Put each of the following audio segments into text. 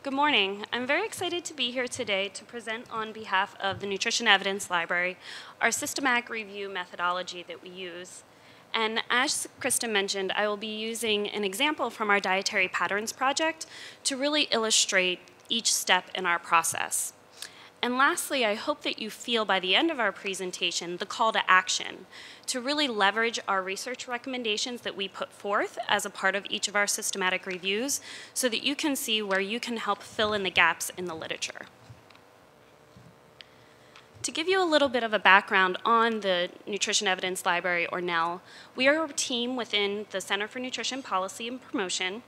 Good morning. I'm very excited to be here today to present on behalf of the Nutrition Evidence Library our systematic review methodology that we use. And as Krista mentioned, I will be using an example from our Dietary Patterns project to really illustrate each step in our process. And lastly, I hope that you feel by the end of our presentation the call to action to really leverage our research recommendations that we put forth as a part of each of our systematic reviews so that you can see where you can help fill in the gaps in the literature. To give you a little bit of a background on the Nutrition Evidence Library, or NEL, we are a team within the Center for Nutrition Policy and Promotion,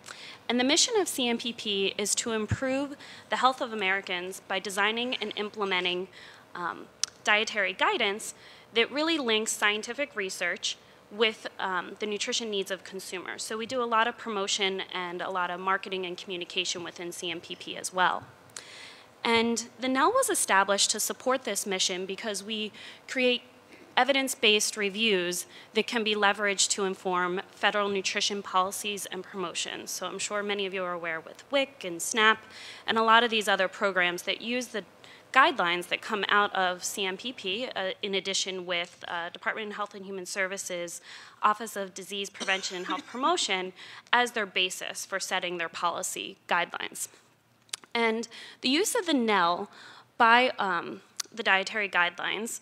and the mission of CNPP is to improve the health of Americans by designing and implementing dietary guidance that really links scientific research with the nutrition needs of consumers. So we do a lot of promotion and a lot of marketing and communication within CNPP as well. And the NEL was established to support this mission because we create evidence-based reviews that can be leveraged to inform federal nutrition policies and promotions. So I'm sure many of you are aware with WIC and SNAP and a lot of these other programs that use the guidelines that come out of CNPP, in addition with Department of Health and Human Services, Office of Disease Prevention and Health Promotion, as their basis for setting their policy guidelines. And the use of the NEL by the Dietary Guidelines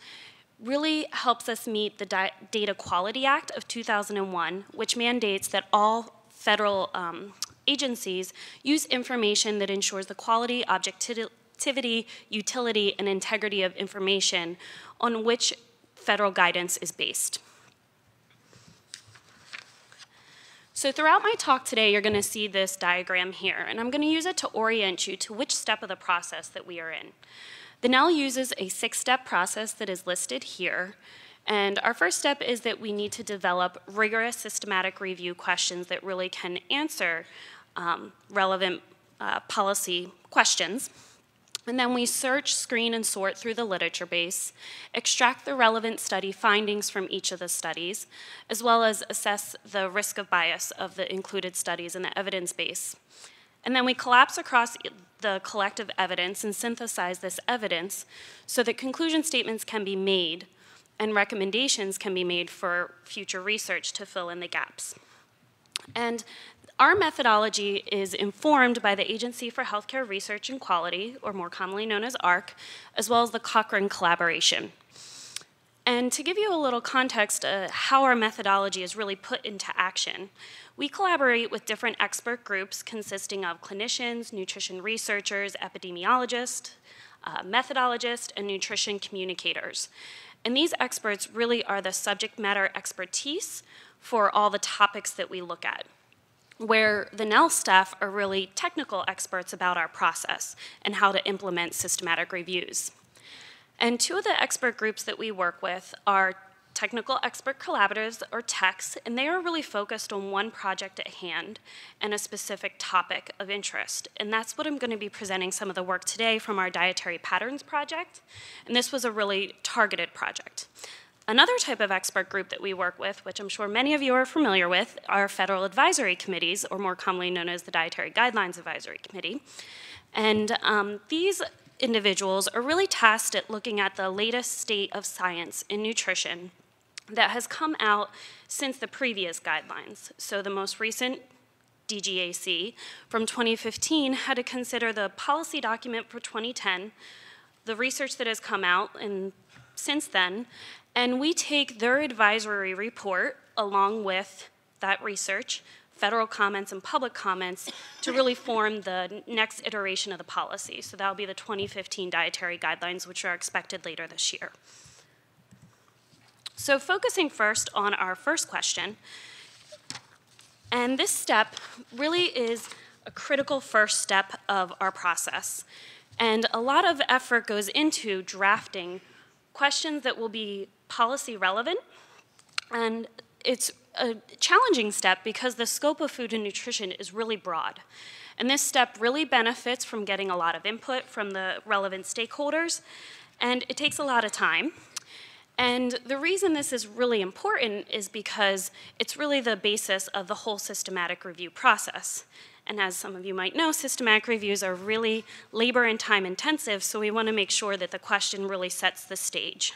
really helps us meet the Data Quality Act of 2001, which mandates that all federal agencies use information that ensures the quality, objectivity, utility, and integrity of information on which federal guidance is based. So throughout my talk today, you're going to see this diagram here, and I'm going to use it to orient you to which step of the process that we are in. The NEL uses a 6-step process that is listed here, and our first step is that we need to develop rigorous systematic review questions that really can answer relevant policy questions. And then we search, screen, and sort through the literature base, extract the relevant study findings from each of the studies, as well as assess the risk of bias of the included studies in the evidence base. And then we collapse across the collective evidence and synthesize this evidence so that conclusion statements can be made and recommendations can be made for future research to fill in the gaps. And our methodology is informed by the Agency for Healthcare Research and Quality, or more commonly known as AHRQ, as well as the Cochrane collaboration. And to give you a little context how our methodology is really put into action, we collaborate with different expert groups consisting of clinicians, nutrition researchers, epidemiologists, methodologists, and nutrition communicators. And these experts really are the subject matter expertise for all the topics that we look at, where the NEL staff are really technical experts about our process and how to implement systematic reviews. And two of the expert groups that we work with are technical expert collaboratives, or techs, and they are really focused on one project at hand and a specific topic of interest. And that's what I'm going to be presenting some of the work today from our Dietary Patterns project. And this was a really targeted project. Another type of expert group that we work with, which I'm sure many of you are familiar with, are federal advisory committees, or more commonly known as the Dietary Guidelines Advisory Committee. And these individuals are really tasked at looking at the latest state of science in nutrition that has come out since the previous guidelines. So the most recent DGAC from 2015 had to consider the policy document for 2010, the research that has come out since then, and we take their advisory report along with that research, federal comments and public comments, to really form the next iteration of the policy. So that'll be the 2015 Dietary Guidelines, which are expected later this year. So focusing first on our first question, and this step really is a critical first step of our process. And a lot of effort goes into drafting questions that will be policy relevant, and it's a challenging step because the scope of food and nutrition is really broad. And this step really benefits from getting a lot of input from the relevant stakeholders, and it takes a lot of time. And the reason this is really important is because it's really the basis of the whole systematic review process. And as some of you might know, systematic reviews are really labor and time intensive, so we want to make sure that the question really sets the stage.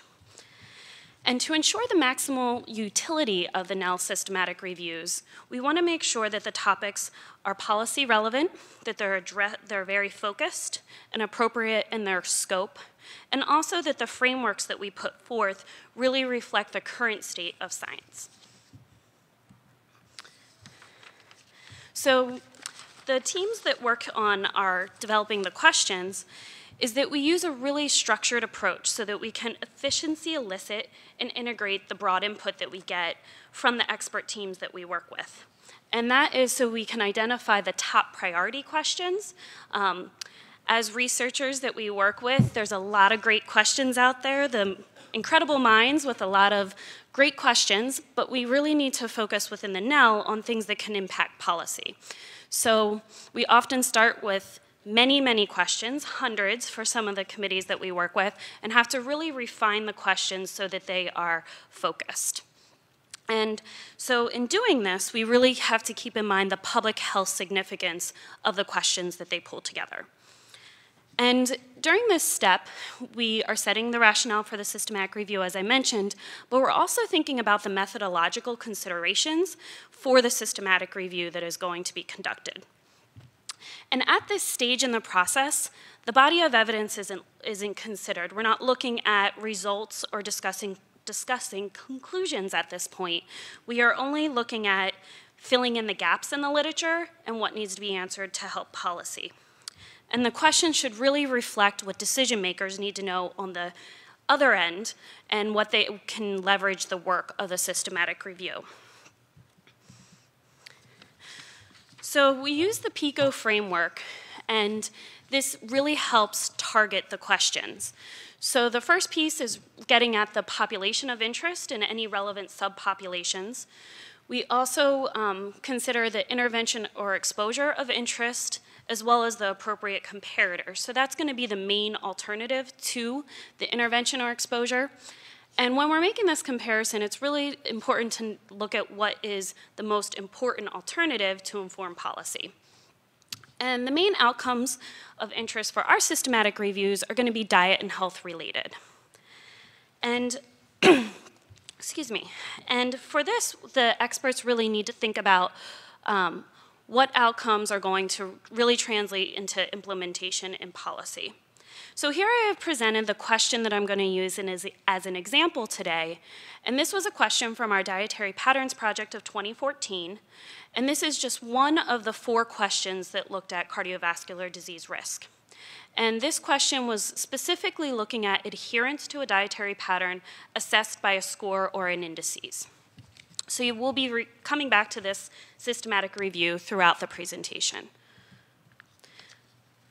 And to ensure the maximal utility of the NEL systematic reviews, we want to make sure that the topics are policy relevant, that they're very focused and appropriate in their scope, and also that the frameworks that we put forth really reflect the current state of science. So the teams that work on our developing the questions is that we use a really structured approach so that we can efficiently elicit and integrate the broad input that we get from the expert teams that we work with. And that is so we can identify the top priority questions. As researchers that we work with, there's a lot of great questions out there, the incredible minds with a lot of great questions, but we really need to focus within the NEL on things that can impact policy. So we often start with many, many questions, hundreds for some of the committees that we work with, and have to really refine the questions so that they are focused. And so in doing this, we really have to keep in mind the public health significance of the questions that they pull together. And during this step, we are setting the rationale for the systematic review, as I mentioned, but we're also thinking about the methodological considerations for the systematic review that is going to be conducted. And at this stage in the process, the body of evidence isn't considered. We're not looking at results or discussing conclusions at this point. We are only looking at filling in the gaps in the literature and what needs to be answered to help policy. And the question should really reflect what decision makers need to know on the other end and what they can leverage the work of the systematic review. So we use the PICO framework, and this really helps target the questions. So the first piece is getting at the population of interest and any relevant subpopulations. We also consider the intervention or exposure of interest, as well as the appropriate comparator. So that's going to be the main alternative to the intervention or exposure. And when we're making this comparison, it's really important to look at what is the most important alternative to inform policy. And the main outcomes of interest for our systematic reviews are going to be diet and health related. And excuse me. And for this, the experts really need to think about what outcomes are going to really translate into implementation in policy. So here I have presented the question that I'm going to use as an example today. And this was a question from our Dietary Patterns project of 2014. And this is just one of the 4 questions that looked at cardiovascular disease risk. And this question was specifically looking at adherence to a dietary pattern assessed by a score or an indices. So you will be coming back to this systematic review throughout the presentation.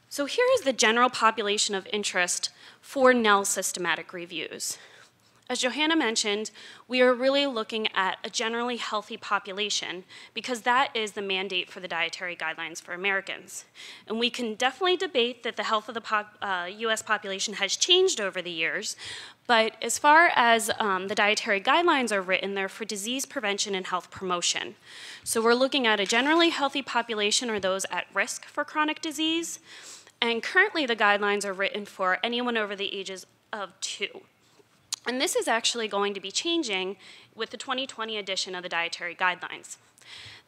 So here is the general population of interest for NEL systematic reviews. As Johanna mentioned, we are really looking at a generally healthy population because that is the mandate for the dietary guidelines for Americans. And we can definitely debate that the health of the US population has changed over the years, but as far as the dietary guidelines are written, they're for disease prevention and health promotion. So we're looking at a generally healthy population or those at risk for chronic disease. And currently the guidelines are written for anyone over the ages of 2. And this is actually going to be changing with the 2020 edition of the Dietary Guidelines.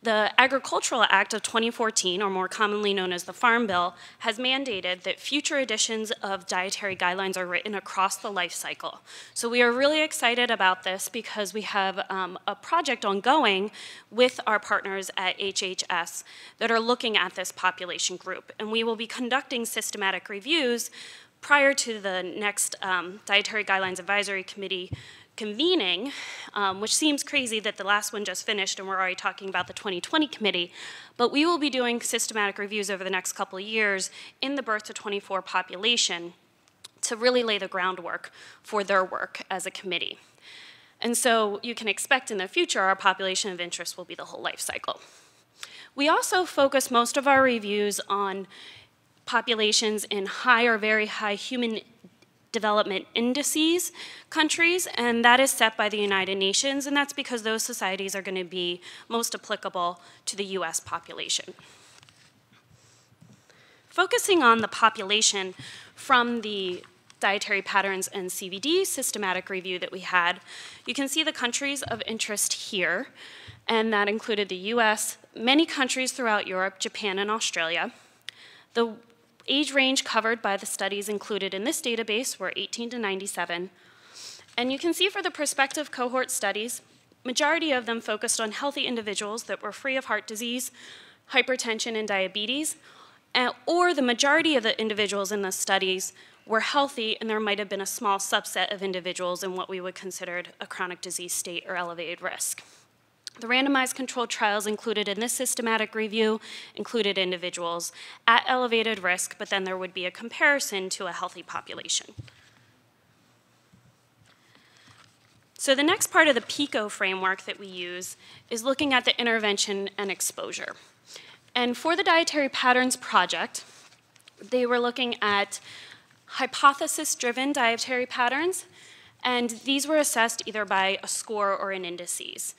The Agricultural Act of 2014, or more commonly known as the Farm Bill, has mandated that future editions of dietary guidelines are written across the life cycle. So we are really excited about this because we have a project ongoing with our partners at HHS that are looking at this population group. And we will be conducting systematic reviews prior to the next Dietary Guidelines Advisory Committee convening, which seems crazy that the last one just finished and we're already talking about the 2020 committee, but we will be doing systematic reviews over the next couple of years in the birth to 24 population to really lay the groundwork for their work as a committee. And so you can expect in the future our population of interest will be the whole life cycle. We also focus most of our reviews on populations in high or very high human development indices countries, and that is set by the United Nations, and that's because those societies are going to be most applicable to the US population. focusing on the population from the dietary patterns and CVD systematic review that we had, you can see the countries of interest here, and that included the US, many countries throughout Europe, Japan, and Australia. The age range covered by the studies included in this database were 18 to 97, and you can see for the prospective cohort studies, majority of them focused on healthy individuals that were free of heart disease, hypertension, and diabetes, or the majority of the individuals in the studies were healthy, and there might have been a small subset of individuals in what we would consider a chronic disease state or elevated risk. The randomized controlled trials included in this systematic review included individuals at elevated risk, but then there would be a comparison to a healthy population. So the next part of the PICO framework that we use is looking at the intervention and exposure. And for the Dietary Patterns Project, they were looking at hypothesis-driven dietary patterns, and these were assessed either by a score or in indices.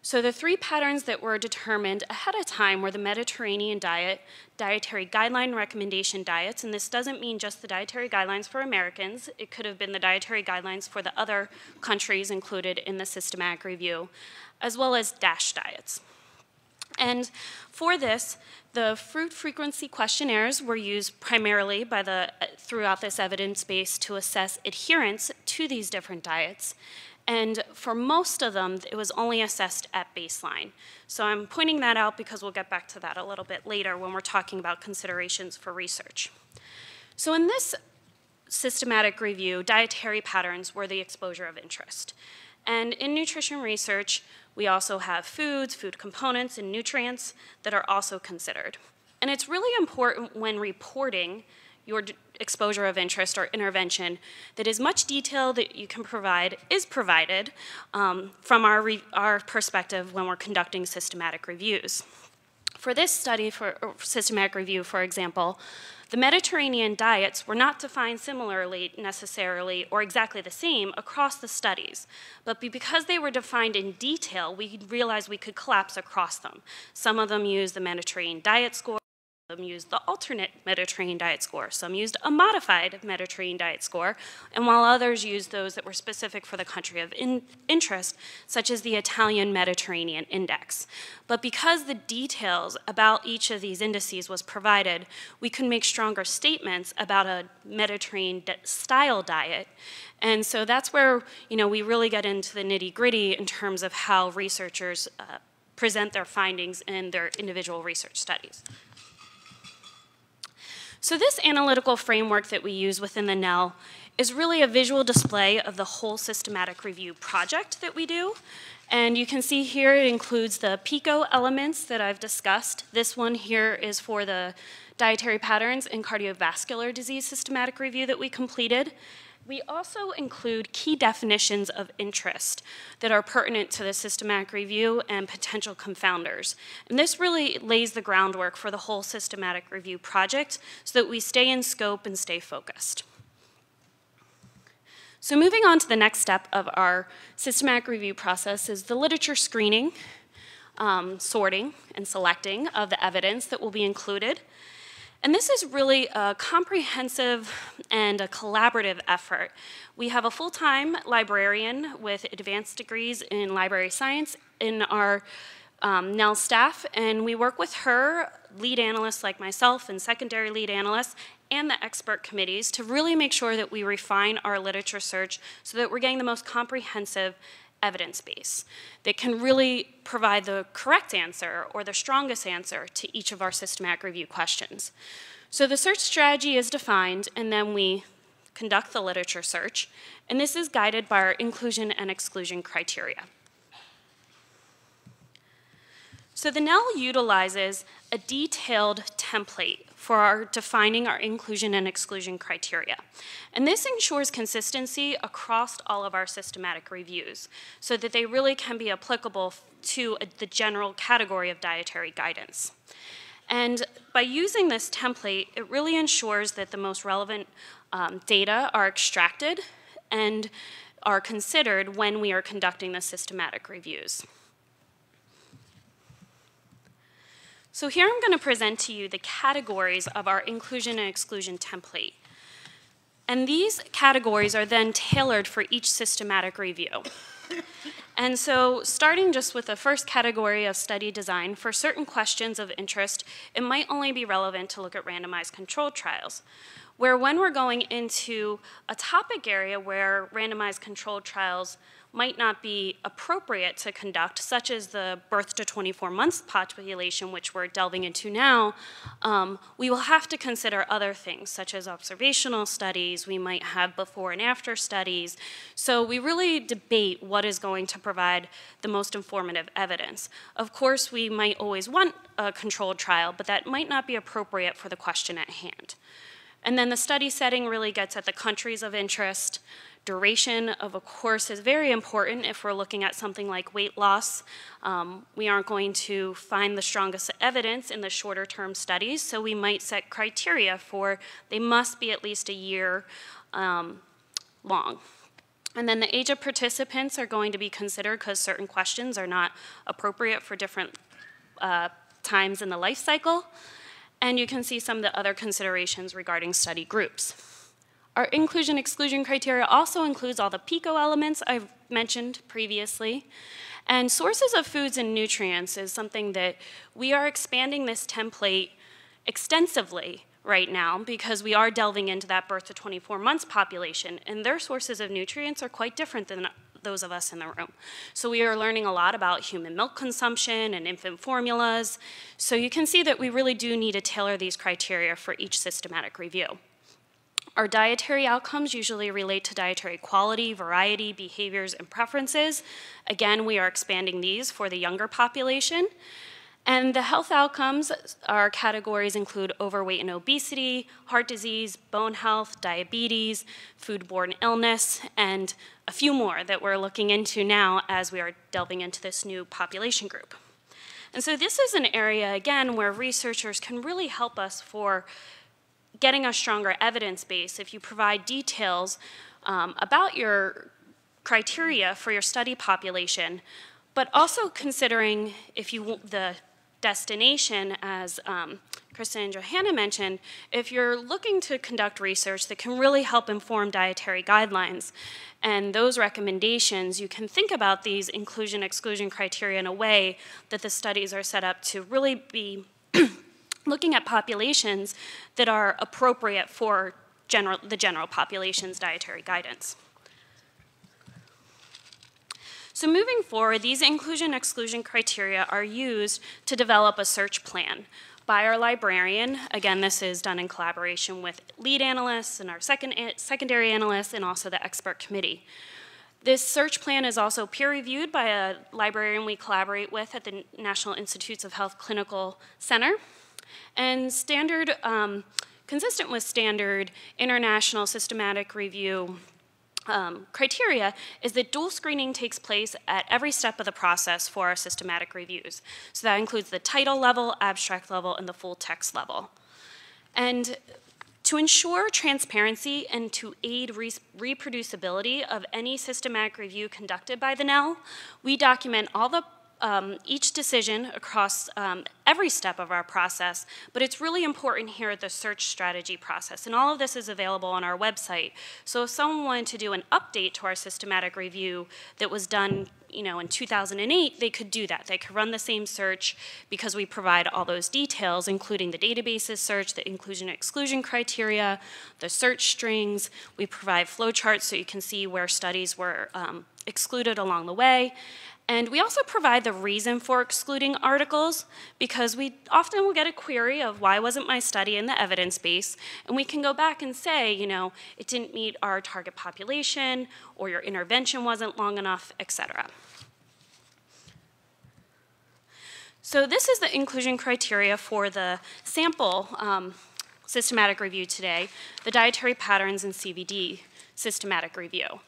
So the three patterns that were determined ahead of time were the Mediterranean diet, dietary guideline recommendation diets, and this doesn't mean just the dietary guidelines for Americans. It could have been the dietary guidelines for the other countries included in the systematic review, as well as DASH diets. And for this, the fruit frequency questionnaires were used primarily throughout this evidence base to assess adherence to these different diets. And for most of them, it was only assessed at baseline. So I'm pointing that out because we'll get back to that a little bit later when we're talking about considerations for research. So in this systematic review, dietary patterns were the exposure of interest. And in nutrition research, we also have foods, food components, and nutrients that are also considered. And it's really important when reporting your exposure of interest or intervention that as much detail that you can provide is provided from our perspective when we're conducting systematic reviews. For this study, for systematic review, for example, the Mediterranean diets were not defined similarly necessarily or exactly the same across the studies, but because they were defined in detail, we realized we could collapse across them. Some of them used the Mediterranean diet score, some used the alternate Mediterranean diet score, some used a modified Mediterranean diet score, and while others used those that were specific for the country of interest, such as the Italian Mediterranean Index. But because the details about each of these indices was provided, we could make stronger statements about a Mediterranean style diet. And so that's where we really get into the nitty-gritty in terms of how researchers present their findings in their individual research studies. So this analytical framework that we use within the NEL is really a visual display of the whole systematic review project that we do. And you can see here it includes the PICO elements that I've discussed. This one here is for the dietary patterns and cardiovascular disease systematic review that we completed. We also include key definitions of interest that are pertinent to the systematic review and potential confounders. And this really lays the groundwork for the whole systematic review project so that we stay in scope and stay focused. So moving on to the next step of our systematic review process is the literature screening, sorting, and selecting of the evidence that will be included. And this is really a comprehensive and a collaborative effort. We have a full-time librarian with advanced degrees in library science in our NEL staff, and we work with her, lead analysts like myself and secondary lead analysts, and the expert committees to really make sure that we refine our literature search so that we're getting the most comprehensive evidence base that can really provide the correct answer or the strongest answer to each of our systematic review questions. So the search strategy is defined, and then we conduct the literature search, and this is guided by our inclusion and exclusion criteria. So the NEL utilizes a detailed template for defining our inclusion and exclusion criteria. And this ensures consistency across all of our systematic reviews so that they really can be applicable to the general category of dietary guidance. And by using this template, it really ensures that the most relevant data are extracted and are considered when we are conducting the systematic reviews. So here I'm going to present to you the categories of our inclusion and exclusion template. And these categories are then tailored for each systematic review. And so starting just with the first category of study design, for certain questions of interest, it might only be relevant to look at randomized controlled trials. Where when we're going into a topic area where randomized controlled trials might not be appropriate to conduct, such as the birth to 24 months population, which we're delving into now, we will have to consider other things, such as observational studies. We might have before and after studies. So we really debate what is going to provide the most informative evidence. Of course, we might always want a controlled trial, but that might not be appropriate for the question at hand. And then the study setting really gets at the countries of interest. Duration of a course is very important if we're looking at something like weight loss. We aren't going to find the strongest evidence in the shorter term studies, so we might set criteria for they must be at least a year long. And then the age of participants are going to be considered because certain questions are not appropriate for different times in the life cycle. And you can see some of the other considerations regarding study groups. Our inclusion-exclusion criteria also includes all the PICO elements I've mentioned previously. And sources of foods and nutrients is something that we are expanding this template extensively right now because we are delving into that birth to 24 months population, and their sources of nutrients are quite different than those of us in the room. So we are learning a lot about human milk consumption and infant formulas. So you can see that we really do need to tailor these criteria for each systematic review. Our dietary outcomes usually relate to dietary quality, variety, behaviors, and preferences. Again, we are expanding these for the younger population. And the health outcomes, our categories include overweight and obesity, heart disease, bone health, diabetes, foodborne illness, and a few more that we're looking into now as we are delving into this new population group. And so this is an area, again, where researchers can really help us for getting a stronger evidence base if you provide details about your criteria for your study population, but also considering if you want the destination, as Kristen and Johanna mentioned, if you're looking to conduct research that can really help inform dietary guidelines and those recommendations, you can think about these inclusion-exclusion criteria in a way that the studies are set up to really be looking at populations that are appropriate for the general population's dietary guidance. So moving forward, these inclusion-exclusion criteria are used to develop a search plan by our librarian. Again, this is done in collaboration with lead analysts and our secondary analysts and also the expert committee. This search plan is also peer-reviewed by a librarian we collaborate with at the National Institutes of Health Clinical Center. And consistent with standard international systematic review criteria is that dual screening takes place at every step of the process for our systematic reviews. So that includes the title level, abstract level, and the full text level. And to ensure transparency and to aid reproducibility of any systematic review conducted by the NEL, we document all the each decision across every step of our process, but it's really important here at the search strategy process. And all of this is available on our website. So if someone wanted to do an update to our systematic review that was done in 2008, they could do that. They could run the same search because we provide all those details, including the databases search, the inclusion-exclusion criteria, the search strings. We provide flowcharts so you can see where studies were excluded along the way. And we also provide the reason for excluding articles because we often will get a query of why wasn't my study in the evidence base, and we can go back and say, it didn't meet our target population, or your intervention wasn't long enough, etc. So this is the inclusion criteria for the sample systematic review today, the dietary patterns and CVD systematic review.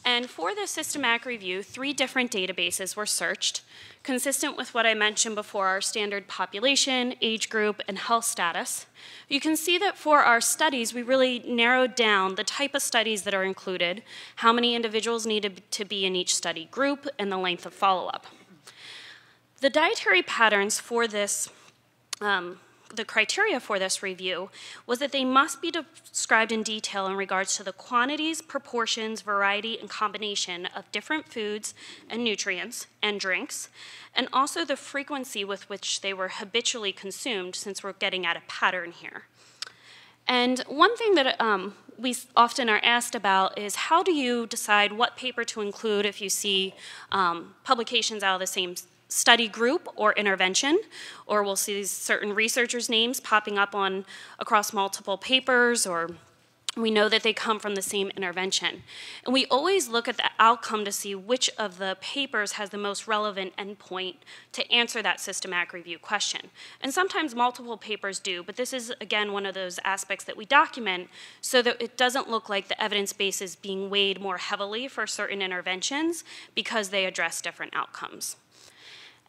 And for this systematic review, 3 different databases were searched, consistent with what I mentioned before, our standard population, age group, and health status. You can see that for our studies, we really narrowed down the type of studies that are included, how many individuals needed to be in each study group, and the length of follow-up. The dietary patterns for this the criteria for this review was that they must be described in detail in regards to the quantities, proportions, variety, and combination of different foods and nutrients and drinks, and also the frequency with which they were habitually consumed, since we're getting at a pattern here. And one thing that we often are asked about is, how do you decide what paper to include if you see publications out of the same study group or intervention, or we'll see certain researchers' names popping up across multiple papers, or we know that they come from the same intervention. And we always look at the outcome to see which of the papers has the most relevant endpoint to answer that systematic review question. And sometimes multiple papers do, but this is, again, one of those aspects that we document so that it doesn't look like the evidence base is being weighed more heavily for certain interventions because they address different outcomes.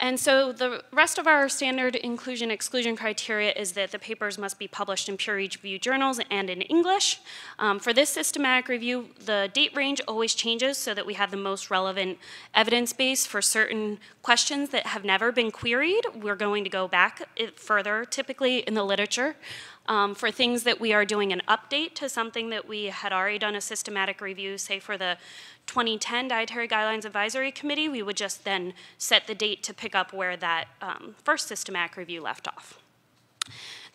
And so the rest of our standard inclusion-exclusion criteria is that the papers must be published in peer-reviewed journals and in English. For this systematic review, the date range always changes so that we have the most relevant evidence base for certain questions that have never been queried. We're going to go back further, typically in the literature. For things that we are doing an update to something that we had already done a systematic review, say for the 2010 Dietary Guidelines Advisory Committee, we would just then set the date to pick up where that first systematic review left off.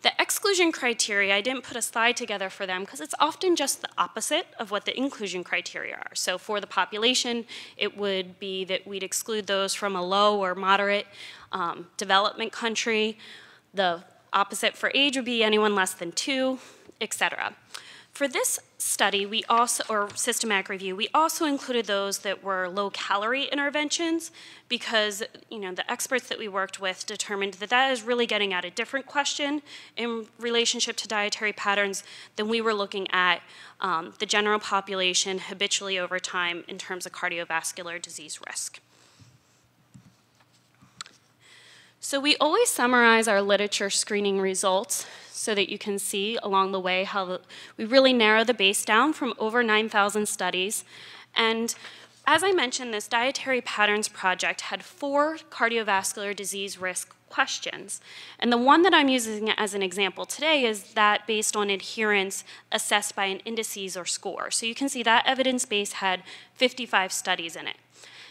The exclusion criteria, I didn't put a slide together for them because it's often just the opposite of what the inclusion criteria are. So for the population, it would be that we'd exclude those from a low or moderate development country. The opposite for age would be anyone less than 2, etc. For this study, or systematic review, we also included those that were low-calorie interventions because, the experts that we worked with determined that that is really getting at a different question in relationship to dietary patterns than we were looking at the general population habitually over time in terms of cardiovascular disease risk. So we always summarize our literature screening results so that you can see along the way how we really narrow the base down from over 9,000 studies. And as I mentioned, this Dietary Patterns Project had 4 cardiovascular disease risk questions. And the one that I'm using as an example today is that based on adherence assessed by an indices or score. So you can see that evidence base had 55 studies in it.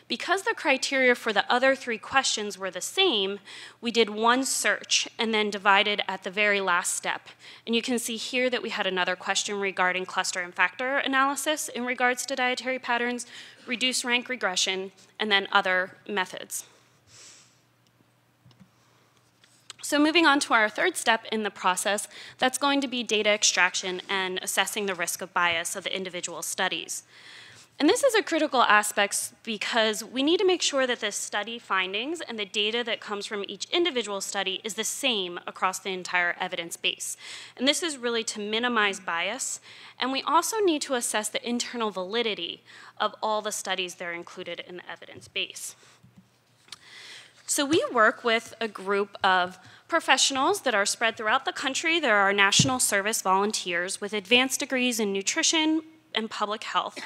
Because the criteria for the other 3 questions were the same, we did one search and then divided at the very last step. And you can see here that we had another question regarding cluster and factor analysis in regards to dietary patterns, reduced rank regression, and then other methods. So moving on to our third step in the process, that's going to be data extraction and assessing the risk of bias of the individual studies. And this is a critical aspect because we need to make sure that the study findings and the data that comes from each individual study is the same across the entire evidence base. And this is really to minimize bias. And we also need to assess the internal validity of all the studies that are included in the evidence base. So we work with a group of professionals that are spread throughout the country. There are national service volunteers with advanced degrees in nutrition and public health,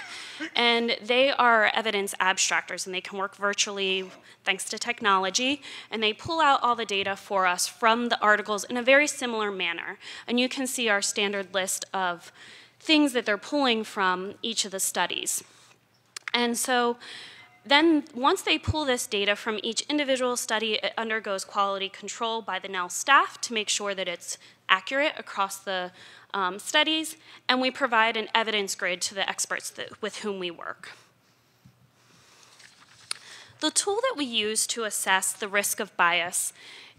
and they are evidence abstractors, and they can work virtually thanks to technology, and they pull out all the data for us from the articles in a very similar manner. And you can see our standard list of things that they're pulling from each of the studies. And so then once they pull this data from each individual study, it undergoes quality control by the NEL staff to make sure that it's accurate across the studies, and we provide an evidence grid to the experts with whom we work. The tool that we use to assess the risk of bias,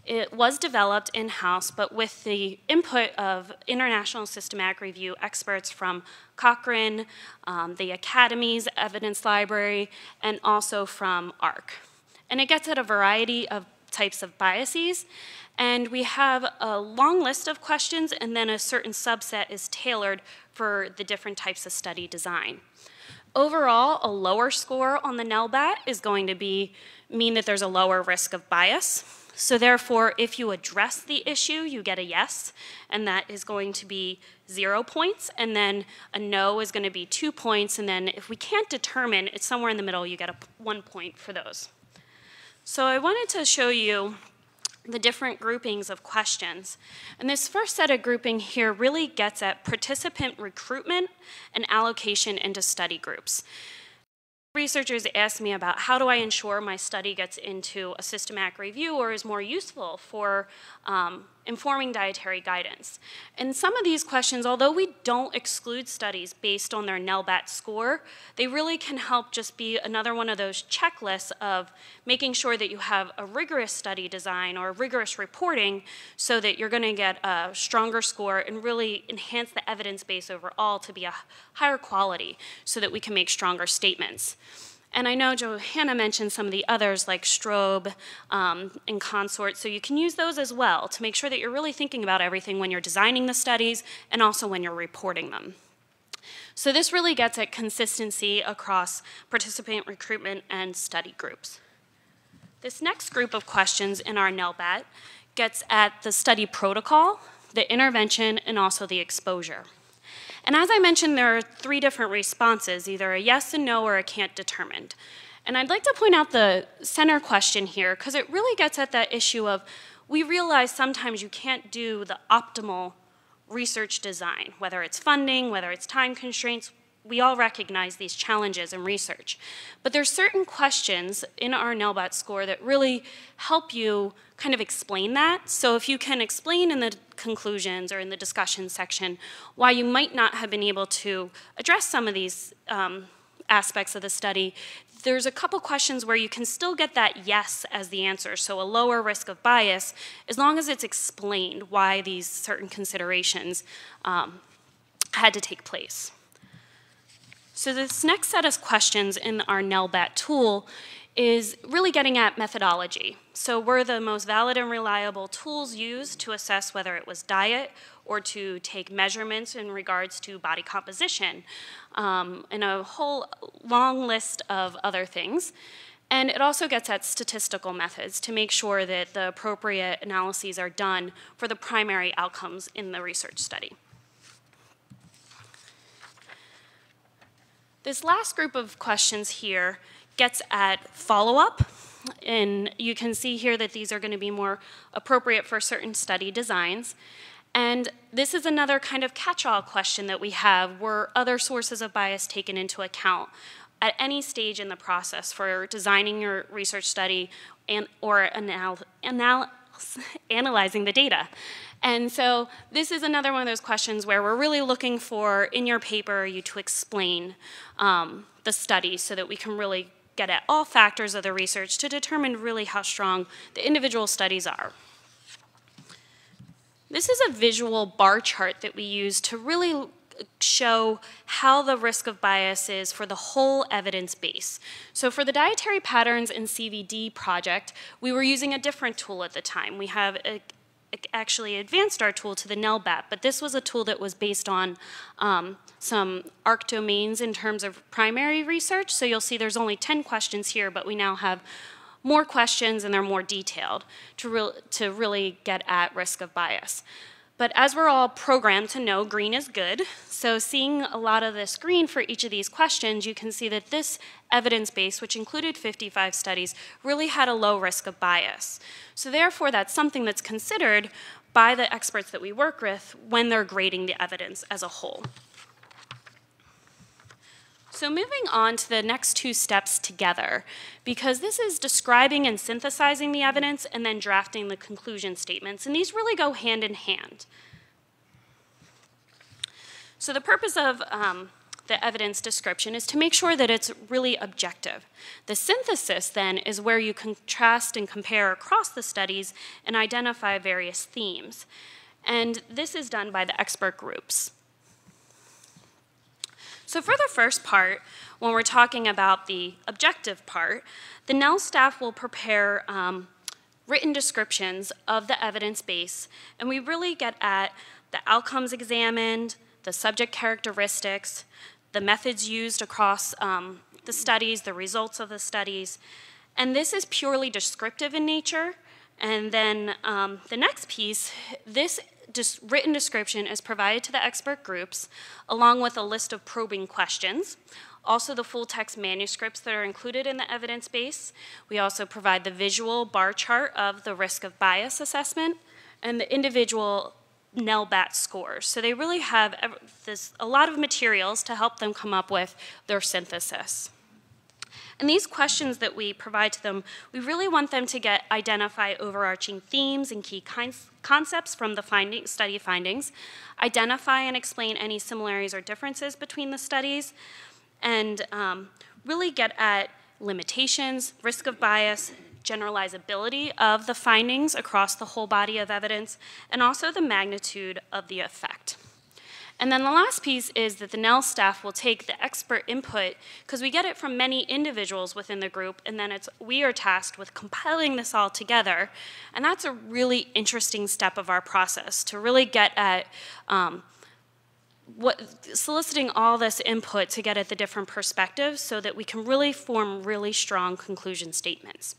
it was developed in-house, but with the input of international systematic review experts from Cochrane, the Academy's Evidence Library, and also from ARC. And it gets at a variety of types of biases, and we have a long list of questions, and then a certain subset is tailored for the different types of study design. Overall, a lower score on the NELBAT is going to mean that there's a lower risk of bias. So therefore, if you address the issue, you get a yes, and that is going to be 0 points, and then a no is going to be 2 points, and then if we can't determine, it's somewhere in the middle, you get 1 point for those. So I wanted to show you the different groupings of questions. And this first set of grouping here really gets at participant recruitment and allocation into study groups. Researchers ask me about how do I ensure my study gets into a systematic review or is more useful for informing dietary guidance. And some of these questions, although we don't exclude studies based on their NELBAT score, they really can help just be another one of those checklists of making sure that you have a rigorous study design or rigorous reporting so that you're going to get a stronger score and really enhance the evidence base overall to be a higher quality so that we can make stronger statements. And I know Johanna mentioned some of the others like Strobe and Consort, so you can use those as well to make sure that you're really thinking about everything when you're designing the studies and also when you're reporting them. So this really gets at consistency across participant recruitment and study groups. This next group of questions in our NELBAT gets at the study protocol, the intervention, and also the exposure. And as I mentioned, there are 3 different responses, either a yes and no or a can't determined. And I'd like to point out the center question here because it really gets at that issue of we realize sometimes you can't do the optimal research design, whether it's funding, whether it's time constraints. We all recognize these challenges in research. But there's certain questions in our NELBAT score that really help you kind of explain that. So if you can explain in the conclusions or in the discussion section why you might not have been able to address some of these aspects of the study, there's a couple questions where you can still get that yes as the answer, so a lower risk of bias, as long as it's explained why these certain considerations had to take place. So this next set of questions in our NELBAT tool is really getting at methodology. So were the most valid and reliable tools used to assess whether it was diet or to take measurements in regards to body composition, and a whole long list of other things. And it also gets at statistical methods to make sure that the appropriate analyses are done for the primary outcomes in the research study. This last group of questions here gets at follow-up, and you can see here that these are going to be more appropriate for certain study designs. And this is another kind of catch-all question that we have. Were other sources of bias taken into account at any stage in the process for designing your research study or analyzing the data? And so this is another one of those questions where we're really looking for, in your paper, you to explain the study so that we can really get at all factors of the research to determine really how strong the individual studies are. This is a visual bar chart that we use to really show how the risk of bias is for the whole evidence base. So for the dietary patterns and CVD project, we were using a different tool at the time. We have actually advanced our tool to the NELBAT, but this was a tool that was based on some ARC domains in terms of primary research. So you'll see there's only 10 questions here, but we now have more questions and they're more detailed to really get at risk of bias. But as we're all programmed to know, green is good. So seeing a lot of this green for each of these questions, you can see that this evidence base, which included 55 studies, really had a low risk of bias. So therefore, that's something that's considered by the experts that we work with when they're grading the evidence as a whole. So moving on to the next 2 steps together, because this is describing and synthesizing the evidence and then drafting the conclusion statements, and these really go hand in hand. So the purpose of the evidence description is to make sure that it's really objective. The synthesis then is where you contrast and compare across the studies and identify various themes. And this is done by the expert groups. So for the first part, when we're talking about the objective part, the NEL staff will prepare written descriptions of the evidence base, and we really get at the outcomes examined, the subject characteristics, the methods used across the studies, the results of the studies, and this is purely descriptive in nature. And then the next piece, this written description is provided to the expert groups along with a list of probing questions. also the full text manuscripts that are included in the evidence base. We also provide the visual bar chart of the risk of bias assessment and the individual NEL BAT scores. So they really have a lot of materials to help them come up with their synthesis. And these questions that we provide to them, we really want them to identify overarching themes and key concepts from the study findings, identify and explain any similarities or differences between the studies, and really get at limitations, risk of bias, generalizability of the findings across the whole body of evidence, and also the magnitude of the effect. And then the last piece is that the NEL staff will take the expert input, because we get it from many individuals within the group, and then we are tasked with compiling this all together. And that's a really interesting step of our process, to really get at soliciting all this input to get at the different perspectives so that we can really form really strong conclusion statements.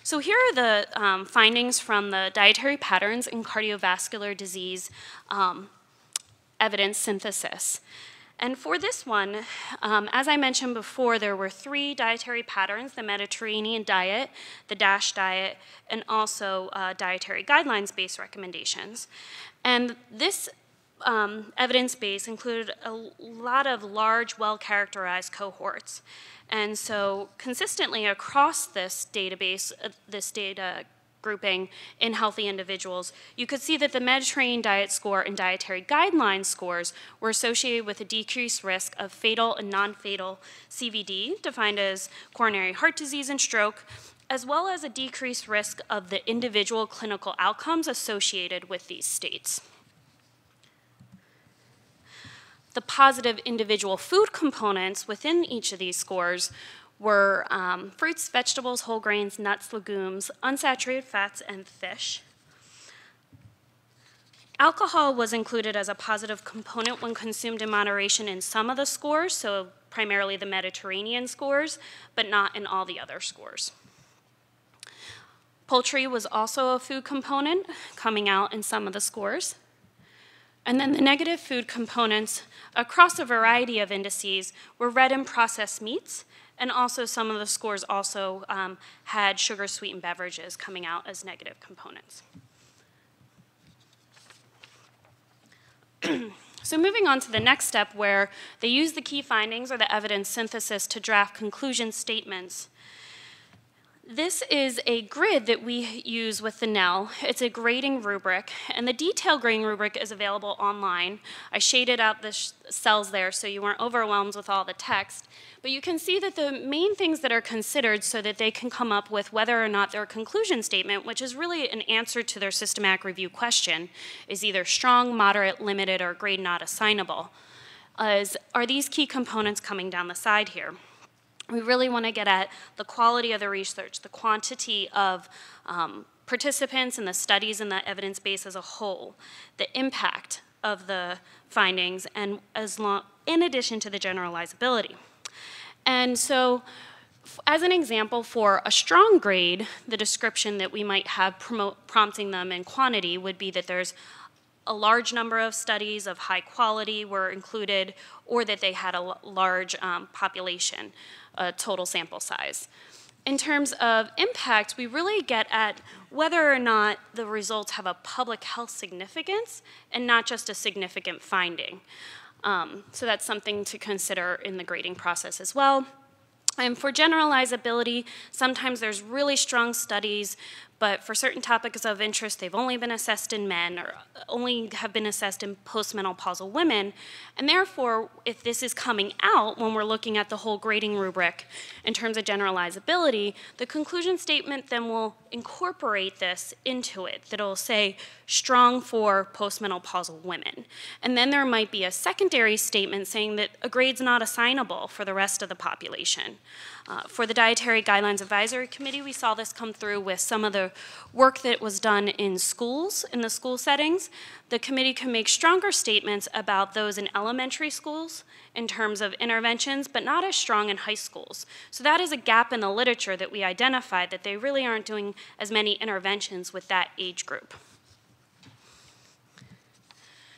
So here are the findings from the dietary patterns in cardiovascular disease evidence synthesis. And for this one, as I mentioned before, there were 3 dietary patterns: the Mediterranean diet, the DASH diet, and also dietary guidelines-based recommendations. And this evidence base included a lot of large, well-characterized cohorts. And so consistently across this database, this data grouping in healthy individuals, you could see that the Mediterranean diet score and dietary guideline scores were associated with a decreased risk of fatal and non-fatal CVD, defined as coronary heart disease and stroke, as well as a decreased risk of the individual clinical outcomes associated with these states. The positive individual food components within each of these scores were fruits, vegetables, whole grains, nuts, legumes, unsaturated fats, and fish. Alcohol was included as a positive component when consumed in moderation in some of the scores, so primarily the Mediterranean scores, but not in all the other scores. Poultry was also a food component coming out in some of the scores. And then the negative food components across a variety of indices were red and processed meats, and also some of the scores also had sugar-sweetened beverages coming out as negative components. So moving on to the next step, where they use the key findings or the evidence synthesis to draft conclusion statements. This is a grid that we use with the NEL. It's a grading rubric, and the detailed grading rubric is available online. I shaded out the cells there so you weren't overwhelmed with all the text. But you can see that the main things that are considered so that they can come up with whether or not their conclusion statement, which is really an answer to their systematic review question, is either strong, moderate, limited, or grade not assignable, are these key components coming down the side here. We really want to get at the quality of the research, the quantity of participants and the studies and the evidence base as a whole, the impact of the findings, and in addition to the generalizability. And so, as an example for a strong grade, the description that we might have prompting them in quantity would be that there's a large number of studies of high quality were included, or that they had a large population, total sample size. In terms of impact, we really get at whether or not the results have a public health significance and not just a significant finding. So that's something to consider in the grading process as well. And for generalizability, sometimes there's really strong studies, but for certain topics of interest, they've only been assessed in men or only have been assessed in postmenopausal women. And therefore, if this is coming out when we're looking at the whole grading rubric in terms of generalizability, the conclusion statement then will incorporate this into it. That'll say strong for postmenopausal women. And then there might be a secondary statement saying that a grade's not assignable for the rest of the population. For the Dietary Guidelines Advisory Committee, we saw this come through with some of the work that was done in schools, in the school settings. The committee can make stronger statements about those in elementary schools in terms of interventions, but not as strong in high schools. So that is a gap in the literature that we identified, that they really aren't doing as many interventions with that age group.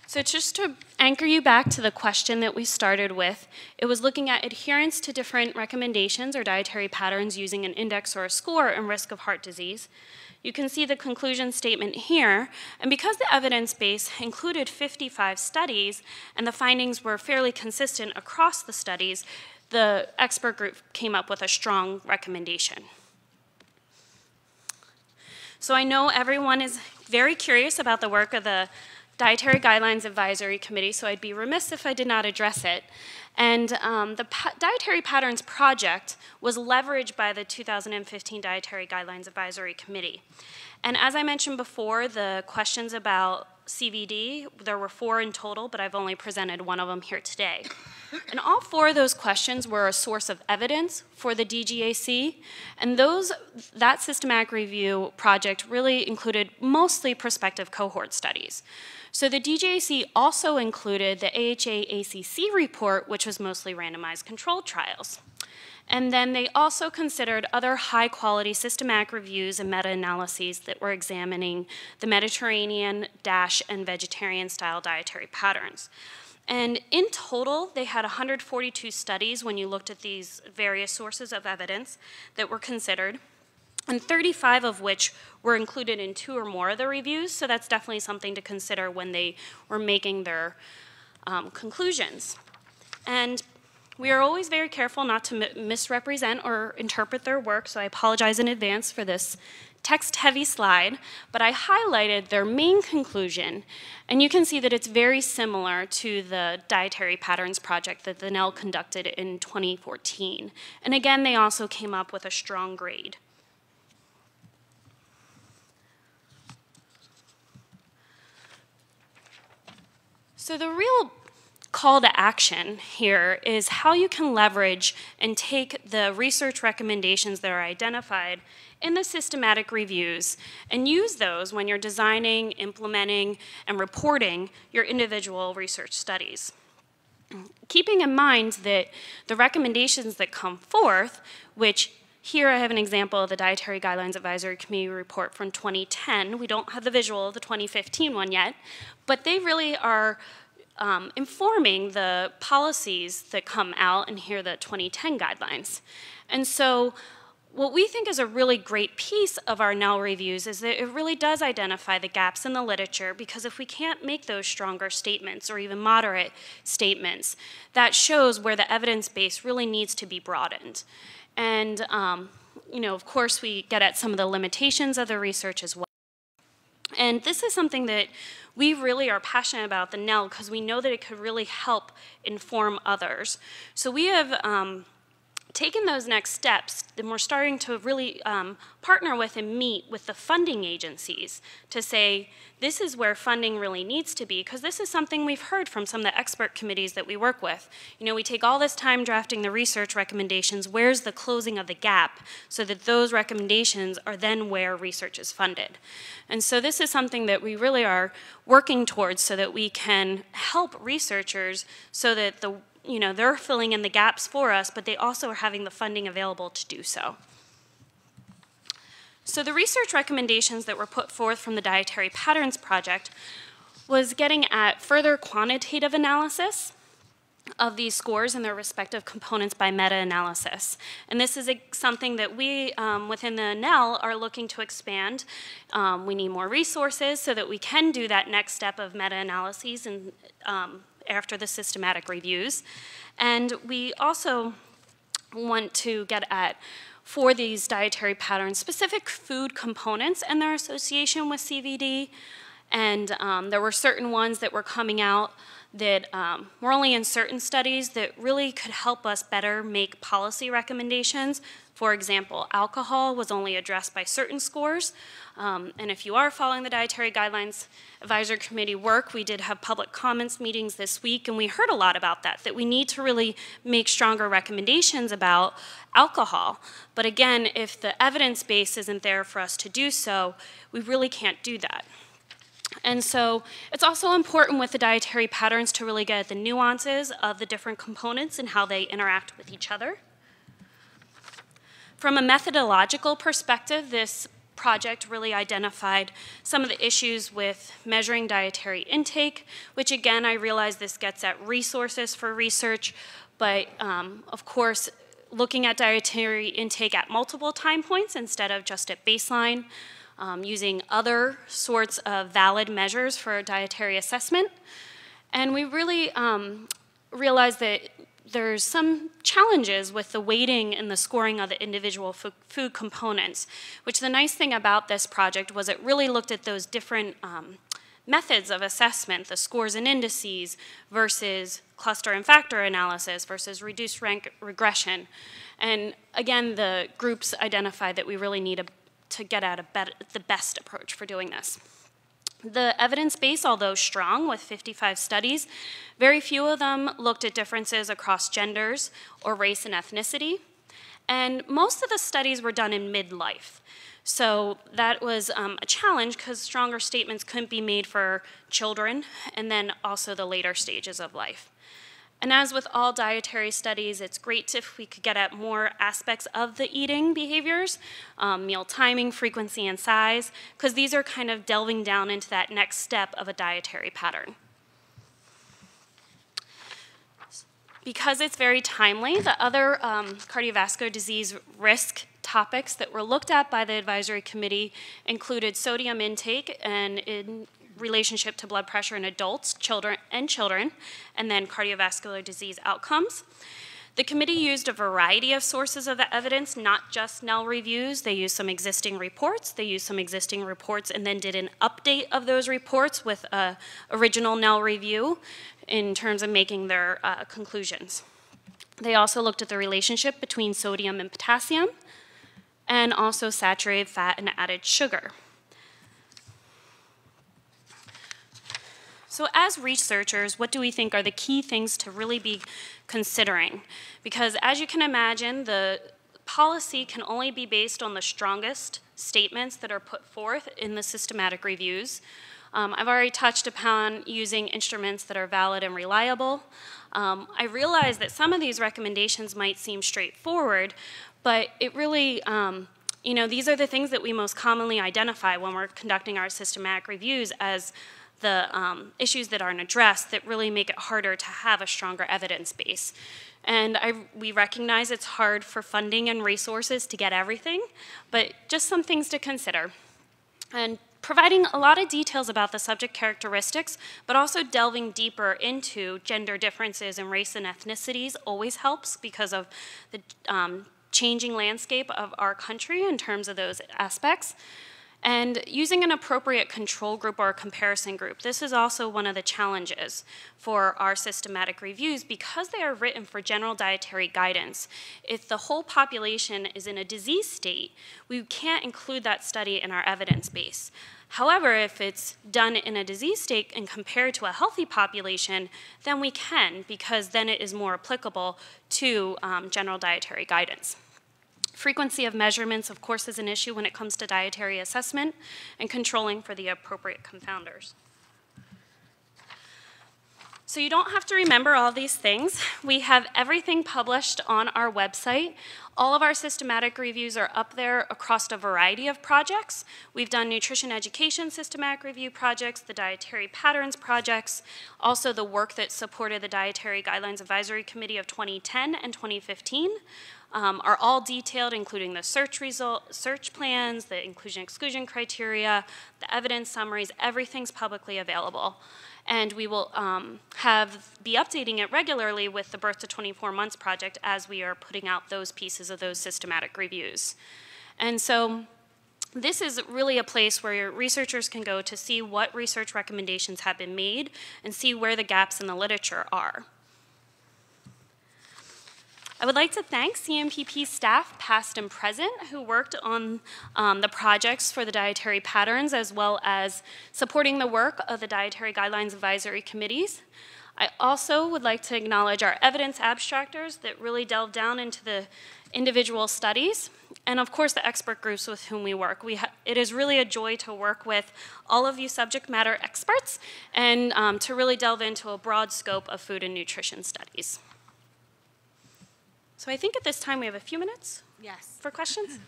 So just to anchor you back to the question that we started with, it was looking at adherence to different recommendations or dietary patterns using an index or a score and risk of heart disease. You can see the conclusion statement here, and because the evidence base included 55 studies and the findings were fairly consistent across the studies, the expert group came up with a strong recommendation. So I know everyone is very curious about the work of the Dietary Guidelines Advisory Committee, so I'd be remiss if I did not address it. And the Dietary Patterns Project was leveraged by the 2015 Dietary Guidelines Advisory Committee. And as I mentioned before, the questions about CVD, there were 4 in total, but I've only presented one of them here today. And all 4 of those questions were a source of evidence for the DGAC, and that systematic review project really included mostly prospective cohort studies. So the DGAC also included the AHA-ACC report, which was mostly randomized controlled trials. And then they also considered other high-quality systematic reviews and meta-analyses that were examining the Mediterranean, DASH, and vegetarian-style dietary patterns. And in total, they had 142 studies when you looked at these various sources of evidence that were considered, and 35 of which were included in 2 or more of the reviews, so that's definitely something to consider when they were making their conclusions. And we are always very careful not to misrepresent or interpret their work, so I apologize in advance for this text-heavy slide, but I highlighted their main conclusion, and you can see that it's very similar to the Dietary Patterns Project that the NEL conducted in 2014. And again, they also came up with a strong grade. So the real call to action here is how you can leverage and take the research recommendations that are identified in the systematic reviews and use those when you're designing, implementing, and reporting your individual research studies. Keeping in mind that the recommendations that come forth, which here I have an example of the Dietary Guidelines Advisory Committee report from 2010. We don't have the visual of the 2015 one yet, but they really are informing the policies that come out, and here the 2010 guidelines. And so what we think is a really great piece of our NEL reviews is that it really does identify the gaps in the literature, because if we can't make those stronger statements or even moderate statements, that shows where the evidence base really needs to be broadened. And you know, of course, we get at some of the limitations of the research as well. And this is something that we really are passionate about, the NEL, because we know that it could really help inform others. So we have taken those next steps, and we're starting to really partner with and meet with the funding agencies to say, this is where funding really needs to be, because this is something we've heard from some of the expert committees that we work with. You know, we take all this time drafting the research recommendations, where's the closing of the gap, so that those recommendations are then where research is funded. And so this is something that we really are working towards so that we can help researchers so that they're filling in the gaps for us, but they also are having the funding available to do so. So the research recommendations that were put forth from the Dietary Patterns Project was getting at further quantitative analysis of these scores and their respective components by meta-analysis. And this is something that we, within the NEL, are looking to expand. We need more resources so that we can do that next step of meta-analyses and after the systematic reviews. And we also want to get at, for these dietary patterns, specific food components and their association with CVD. And there were certain ones that were coming out that were only in certain studies that really could help us better make policy recommendations. For example, alcohol was only addressed by certain scores. And if you are following the Dietary Guidelines Advisory Committee work, we did have public comments meetings this week, and we heard a lot about that we need to really make stronger recommendations about alcohol. But again, if the evidence base isn't there for us to do so, we really can't do that. And so it's also important with the dietary patterns to really get at the nuances of the different components and how they interact with each other. From a methodological perspective, this project really identified some of the issues with measuring dietary intake, which again, I realize this gets at resources for research, but of course, looking at dietary intake at multiple time points instead of just at baseline, using other sorts of valid measures for dietary assessment. And we really realized that there's some challenges with the weighting and the scoring of the individual food components, which the nice thing about this project was it really looked at those different methods of assessment, the scores and indices versus cluster and factor analysis versus reduced rank regression. And again, the groups identified that we really need to get at the best approach for doing this. The evidence base, although strong with 55 studies, very few of them looked at differences across genders or race and ethnicity. And most of the studies were done in midlife. So that was a challenge because stronger statements couldn't be made for children and then also the later stages of life. And as with all dietary studies, it's great if we could get at more aspects of the eating behaviors, meal timing, frequency, and size, because these are kind of delving down into that next step of a dietary pattern. Because it's very timely, the other cardiovascular disease risk topics that were looked at by the advisory committee included sodium intake and in relationship to blood pressure in adults, children, and then cardiovascular disease outcomes. The committee used a variety of sources of the evidence, not just NEL reviews. They used some existing reports. They used some existing reports and then did an update of those reports with an original NEL review in terms of making their conclusions. They also looked at the relationship between sodium and potassium and also saturated fat and added sugar. So as researchers, what do we think are the key things to really be considering? Because as you can imagine, the policy can only be based on the strongest statements that are put forth in the systematic reviews. I've already touched upon using instruments that are valid and reliable. I realize that some of these recommendations might seem straightforward, but it really, these are the things that we most commonly identify when we're conducting our systematic reviews as the issues that aren't addressed that really make it harder to have a stronger evidence base. And we recognize it's hard for funding and resources to get everything, but just some things to consider. And providing a lot of details about the subject characteristics, but also delving deeper into gender differences in race and ethnicities always helps because of the changing landscape of our country in terms of those aspects. And using an appropriate control group or a comparison group. This is also one of the challenges for our systematic reviews because they are written for general dietary guidance. If the whole population is in a disease state, we can't include that study in our evidence base. However, if it's done in a disease state and compared to a healthy population, then we can, because then it is more applicable to general dietary guidance. Frequency of measurements, of course, is an issue when it comes to dietary assessment and controlling for the appropriate confounders. So you don't have to remember all these things. We have everything published on our website. All of our systematic reviews are up there across a variety of projects. We've done nutrition education systematic review projects, the dietary patterns projects, also the work that supported the Dietary Guidelines Advisory Committee of 2010 and 2015. Are all detailed, including the search plans, the inclusion-exclusion criteria, the evidence summaries, everything's publicly available. And we will be updating it regularly with the Birth to 24 Months project as we are putting out those pieces of those systematic reviews. And so this is really a place where your researchers can go to see what research recommendations have been made and see where the gaps in the literature are. I would like to thank CMPP staff, past and present, who worked on the projects for the dietary patterns, as well as supporting the work of the Dietary Guidelines Advisory Committees. I also would like to acknowledge our evidence abstractors that really delve down into the individual studies, and of course the expert groups with whom we work. It is really a joy to work with all of you subject matter experts and to really delve into a broad scope of food and nutrition studies. So I think at this time we have a few minutes for questions.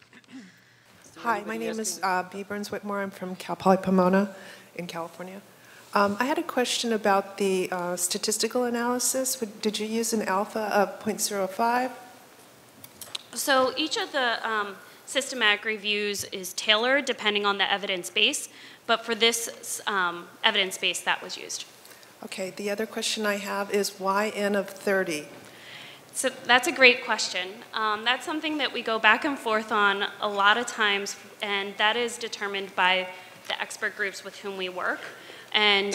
Hi, my name is B. Burns Whitmore. I'm from Cal Poly Pomona in California. I had a question about the statistical analysis. Did you use an alpha of 0.05? So each of the systematic reviews is tailored depending on the evidence base, but for this evidence base, that was used. Okay, the other question I have is why N of 30? So that's a great question. That's something that we go back and forth on a lot of times, and that is determined by the expert groups with whom we work. And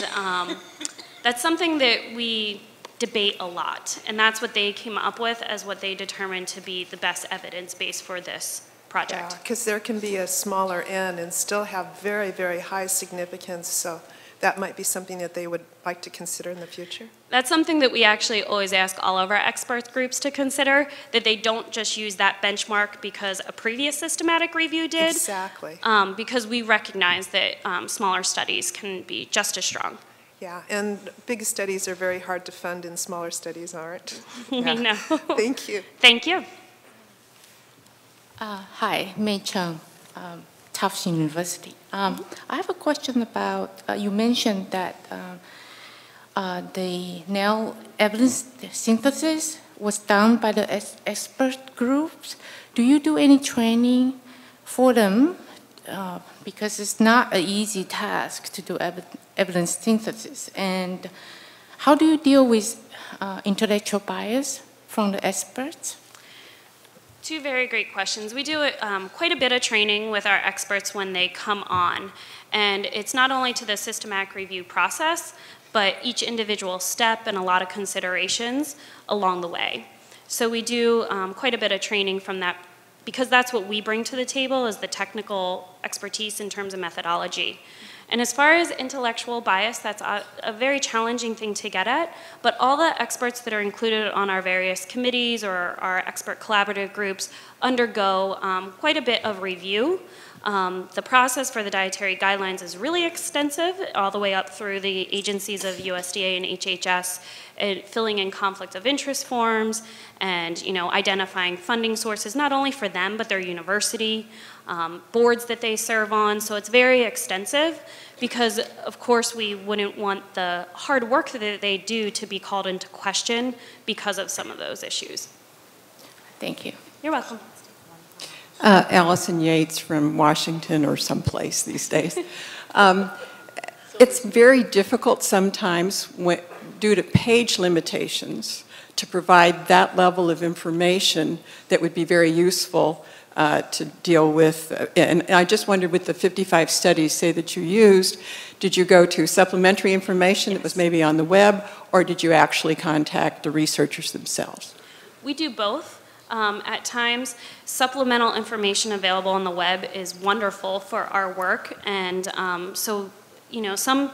that's something that we debate a lot, and that's what they came up with as what they determined to be the best evidence base for this project. Yeah, because there can be a smaller N and still have very, very high significance, so that might be something that they would like to consider in the future. That's something that we actually always ask all of our expert groups to consider, that they don't just use that benchmark because a previous systematic review did. Exactly. Because we recognize that smaller studies can be just as strong. Yeah, and big studies are very hard to fund and smaller studies aren't. We know. Thank you. Thank you. Hi, Mei Chung, Tufts University. I have a question about, you mentioned that the NEL evidence synthesis was done by the expert groups. Do you do any training for them? Because it's not an easy task to do evidence synthesis. And how do you deal with intellectual bias from the experts? Two very great questions. We do quite a bit of training with our experts when they come on. And it's not only to the systematic review process, but each individual step and a lot of considerations along the way. So we do quite a bit of training from that, because that's what we bring to the table, is the technical expertise in terms of methodology. And as far as intellectual bias, that's a very challenging thing to get at, but all the experts that are included on our various committees or our expert collaborative groups undergo quite a bit of review. The process for the dietary guidelines is really extensive, all the way up through the agencies of USDA and HHS, filling in conflict of interest forms and identifying funding sources, not only for them, but their university, boards that they serve on. So it's very extensive because, of course, we wouldn't want the hard work that they do to be called into question because of some of those issues. Thank you. You're welcome. Allison Yates from Washington or someplace these days. It's very difficult sometimes due to page limitations to provide that level of information that would be very useful to deal with. And I just wondered, with the 55 studies, say, that you used, did you go to supplementary information that was maybe on the web, or did you actually contact the researchers themselves? We do both. At times, supplemental information available on the web is wonderful for our work, and so, some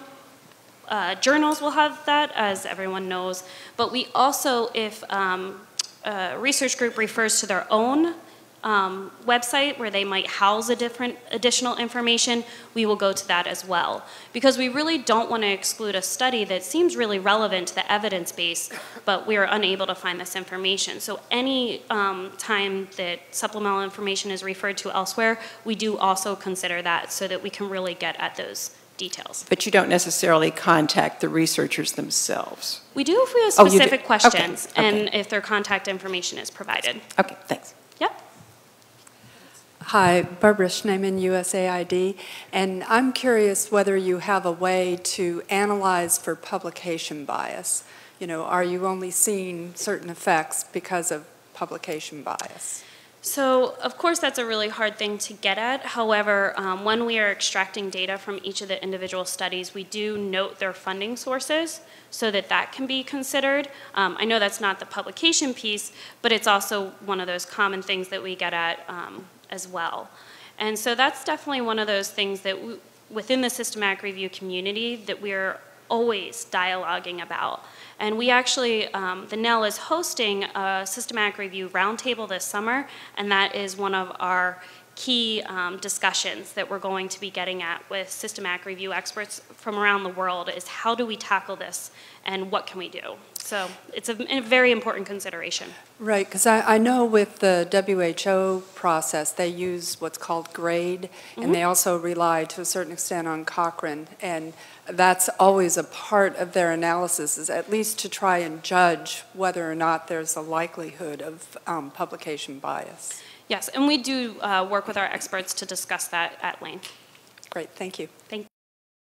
journals will have that, as everyone knows, but we also, if a research group refers to their own website where they might house additional information, we will go to that as well. Because we really don't want to exclude a study that seems really relevant to the evidence base, but we are unable to find this information. So any time that supplemental information is referred to elsewhere, we do also consider that so that we can really get at those details. But you don't necessarily contact the researchers themselves? We do if we have specific questions, and if their contact information is provided. Okay, thanks. Yep. Hi, Barbara Schneeman, USAID, and I'm curious whether you have a way to analyze for publication bias. Are you only seeing certain effects because of publication bias? So, of course, that's a really hard thing to get at. However, when we are extracting data from each of the individual studies, we do note their funding sources so that that can be considered. I know that's not the publication piece, but it's also one of those common things that we get at as well. And so that's definitely one of those things that within the systematic review community that we're always dialoguing about. And we actually, the NEL is hosting a systematic review roundtable this summer, and that is one of our key discussions that we're going to be getting at with systematic review experts from around the world is how do we tackle this and what can we do? So it's a very important consideration. Right, because I know with the WHO process, they use what's called GRADE, and they also rely to a certain extent on Cochrane, and that's always a part of their analysis, is at least to try and judge whether or not there's a likelihood of publication bias. Yes, and we do work with our experts to discuss that at length. Great, thank you. Thank you.